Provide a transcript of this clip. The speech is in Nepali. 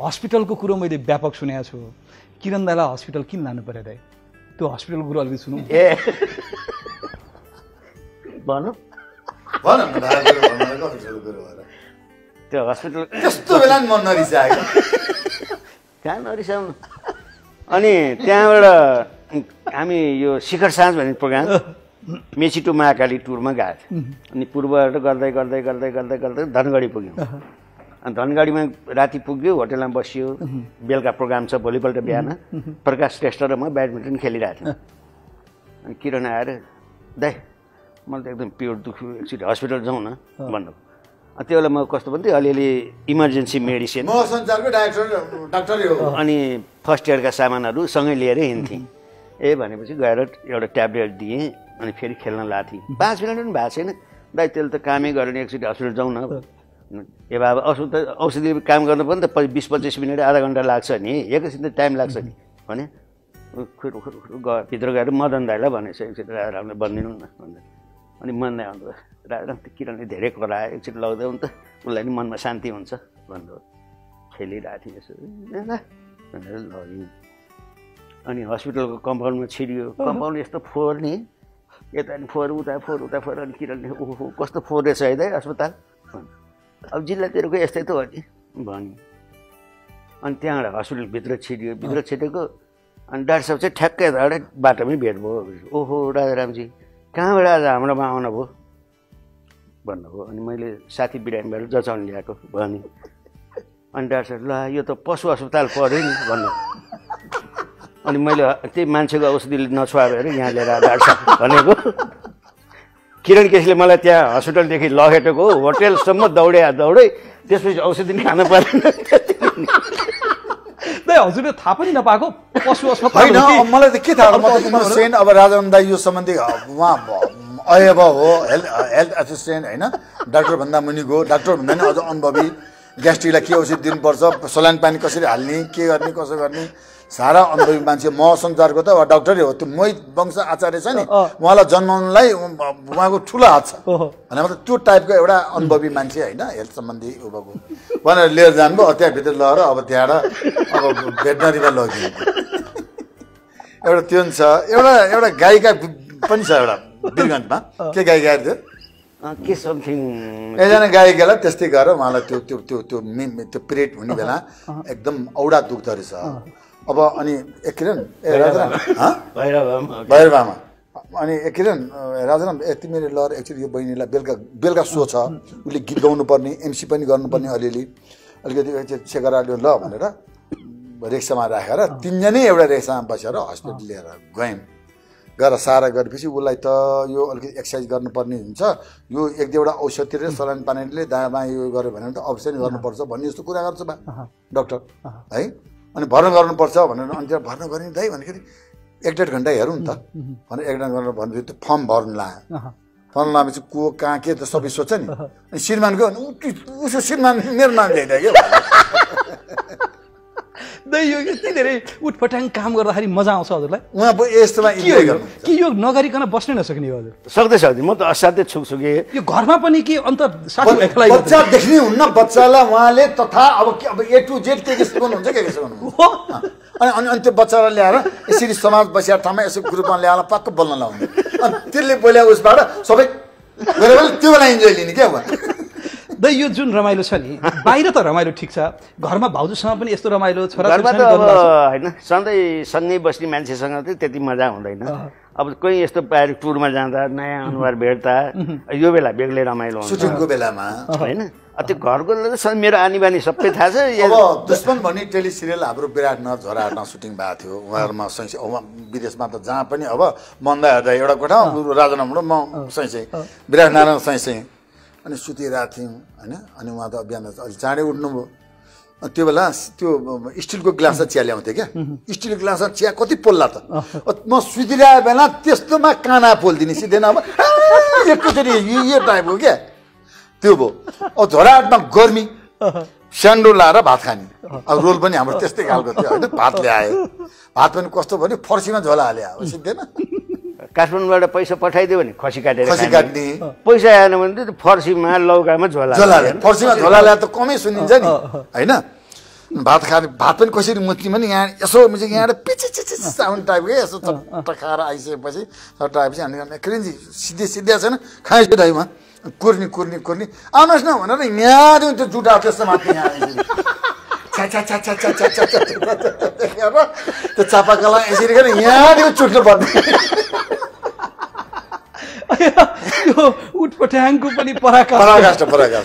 हस्पिटलको कुरो मैले व्यापक सुनेको छु किरण दाइलाई हस्पिटल किन लानु पर्यो दाइ त्यो हस्पिटलको कुरो अलिकति सुनौँ ए भन्नु त्यो हस्पिटल त्यस्तो बेला नि मन नरिसायो कहाँ नरिसाउनु अनि त्यहाँबाट हामी यो शिखर साँझ भन्ने प्रोग्राम मेची टु महाकाली टुरमा गएको थियो अनि पूर्वबाट गर्दै गर्दै गर्दै गर्दै गर्दै धनगढी पुग्यौँ अनि धनगढीमा राति पुग्यो होटेलमा बसियो बेलुका प्रोग्राम छ भोलिपल्ट बिहान प्रकाश श्रेष्ठ र म ब्याडमिन्टन खेलिरहेको थियौँ अनि किरण आएर दाइ मलाई त एकदम पेट दुख्यो एकचोटि हस्पिटल जाउँ न भन्नु त्यो बेला म कस्तो भन्थेँ अलिअलि इमर्जेन्सी मेडिसिन अनि फर्स्ट एडका सामानहरू सँगै लिएर हिँड्थेँ ए भनेपछि गएर एउटा ट्याब्लेट दिएँ अनि फेरि खेल्न लाथेँ 5 मिनट पनि भएको छैन दाइ त्यसले त कामै गरेर एकचोटि हस्पिटल जाउँ न ए बाबा औषधि काम गर्नु पनि त 20-25 मिनट आधा घन्टा लाग्छ नि एकैछिन त टाइम लाग्छ नि भने भित्र गएर मदन दाइलाई भनेछ एकचोटि राजारामले भनिदिनु न भन्दा अनि मन दाइ आउँदा राजाराम त किरणले धेरै करायो एकचोटि लग्दैन त उसलाई नि मनमा शान्ति हुन्छ भन्नु खेलिरहेको थिएँ यसो भनेर लग्यो अनि हस्पिटलको कम्पाउन्डमा छिरियो कम्पाउन्ड यस्तो फोहोर नि यता नि फोहोर उता फोहोर अनि किरणले ओहो कस्तो फोहोर रहेछ है दाइ अस्पताल अब जिल्लातिरको यस्तै त हो नि भन्यो अनि त्यहाँबाट हस्पिटलभित्र छिरियो भित्र छिटेको अनि डाक्टर साहब चाहिँ ठ्याक्कै यताबाट बाटोमै भेट भयो ओहो राजारामजी कहाँबाट आज हाम्रोमा आउनुभयो भन्नुभयो अनि मैले साथी बिरामीबाट जचाउनु ल्याएको भने अनि डाक्टर साहब ल यो त पशु अस्पताल पऱ्यो नि भन्नु अनि मैले त्यही मान्छेको औषधिले नछुवाएर यहाँ लिएर डाक्टर साहब भनेको किरण केसीले मलाई त्यहाँ हस्पिटलदेखि लगेटको होटेलसम्म दौडै त्यसपछि औषधि नि खानु परेन हजुरले थाहा पनि नपाएको पशु अस्पताल होइन मलाई त के थाहा सेन अब राजाराम दाइ यो सम्बन्धी उहाँ अयब हो हेल्थ एसिस्टेन्ट होइन डाक्टर भन्दा मुनिको डाक्टर भन्दा नि अझ अनुभवी ग्यास्ट्रिकलाई के औषधि दिनुपर्छ सलाइन पानी कसरी हाल्ने के गर्ने कसो गर्ने सारा अनुभवी मान्छे म संसारको त डाक्टरै हो त्यो मोहित वंश आचार्य छ नि उहाँलाई जन्माउनुलाई उहाँको ठुलो हात छ भने मतलब त्यो टाइपको एउटा अनुभवी मान्छे होइन हेल्थ सम्बन्धी उभको भनेर लिएर जानुभयो त्यहाँभित्र लगेर अब त्यहाँबाट अब भेटनरीमा लग्यो एउटा त्यो छ एउटा गायिका पनि छ एउटा वीरगन्जमा के गायिका थियो के समथिङ एकजना गायिकालाई त्यस्तै गरेर उहाँलाई त्यो त्यो त्यो त्यो त्यो पिरियड हुने बेला एकदम औडा दुख्दो रहेछ अब अनि एक किरण भैरवामा अनि एक किरण राजाराम तिमीले लर एक्चुअली यो बहिनीलाई बेलुका सो छ उसले गीत गाउनु पर्ने एमसी पनि गर्नुपर्ने अलिअलि अलिकति सेकराले ल भनेर रिक्सामा राखेर तिनजनै एउटा रिक्सामा बसेर हस्पिटल लिएर गयौँ गएर सारा गरेपछि उसलाई त यो अलिकति एक्सर्साइज गर्नुपर्ने हुन्छ यो एक दुईवटा औषधि र सलाइन पानीले दायाँ बायाँ यो गर्यो भने त अवश्य नै गर्नुपर्छ भन्ने जस्तो कुरा गर्छ बा डाक्टर है अनि भर्ना गर्नुपर्छ भनेर अनि त्यहाँ भर्ना गर्ने दाइ भन्दाखेरि 1-1.5 घन्टा हेरौँ नि त भनेर 1 घन्टा गरेर भनेपछि त्यो फर्म भर्नु लायो फर्म लाएपछि को कहाँ के त सबै सोध्छ नि अनि श्रीमानको उसो श्रीमान मेरो नाम ल्याइदियो क्या यो यति धेरै उटपटाङ काम गर्दाखेरि मजा आउँछ हजुरलाई उहाँ यस्तोमा इन्जोय गर्नु कि यो नगरिकन बस्नै नसक्ने हो हजुर सक्दै म त असाध्यै छुक्छु कि यो घरमा पनि के अन्त साथीभाइलाई बच्चा देख्ने हुन्न बच्चालाई उहाँले तथा अब ए टु जेड के सिकाउनु हुन्छ के सिकाउनु अनि त्यो बच्चालाई ल्याएर यसरी समाज बसिया ठाउँमा यसो ग्रुपमा ल्याएर पक्क बोल्न लाउने अनि त्यसले बोल्या उसबाट सबै त्यो बेला इन्जोय लिने क्या उहाँ यो जुन रमाइलो छ नि बाहिर त रमाइलो ठिक छ घरमा भाउजूसँग पनि यस्तो रमाइलो छोरा घरमा त अब होइन सधैँ सँगै बस्ने मान्छेसँग चाहिँ त्यति मजा हुँदैन अब कोही यस्तो बाहिर टुरमा जाँदा नयाँ अनुहार भेट्दा यो बेला बेग्लै रमाइलो हुन्छ सुटिङको बेलामा होइन त्यो घरको मेरो आनी बानी सबै थाहा छ अब दुश्मन भन्ने टेली सिरियल हाम्रो विराटनगर झोराहाटमा सुटिङ भएको थियो उहाँहरूमा सैँसे विदेशमा त जहाँ पनि अब मन्दा हेर्दा एउटा कोठा राजानाबाट म सैँसे विराटनगर सैँसे अनि सुतिरहेको थियौँ होइन अनि उहाँ त बिहान अलि चाँडै उठ्नुभयो त्यो बेला त्यो स्टिलको ग्लासमा चिया ल्याउँथेँ क्या स्टिलको ग्लासमा चिया कति पोल्ला त म सुतिरहेको बेला त्यस्तोमा काना पोलिदिने सिधै अब एकैचोटि यो टाइपको क्या त्यो भयो अब झोराहाटमा गर्मी स्यान्डो लाएर भात खाने अब रोल पनि हाम्रो त्यस्तै खालको थियो होइन भात ल्यायो भात पनि कस्तो भन्यो फर्सीमा झोला हाले अब सिद्धेन काठमाडौँबाट पैसा पठाइदियो भने खसी काट्ने पैसा आएन भने त फर्सीमा लौकामा झोला फर्सीमा झोला ल्याए त कमै सुनिन्छ नि होइन भात खाने भात पनि कसरी मुच्ने भने यहाँ यसो यहाँबाट पिचिचिचि साउन्ड टाइपको यसो चट्ट खाएर आइसकेपछि चट्ट आएपछि हामी किरणजी सिधै छैन खाएछु दाइमा कुर्नी आउनुहोस् न भनेर यहाँदेखि त्यो जुटा त्यस्तो माथि यहाँ त्यो चापाकला यसरी गरेर यहाँदेखि चुट्नु पर्ने यो उटपट्याङको पनि पराकाष्ठ पराकाष्ठ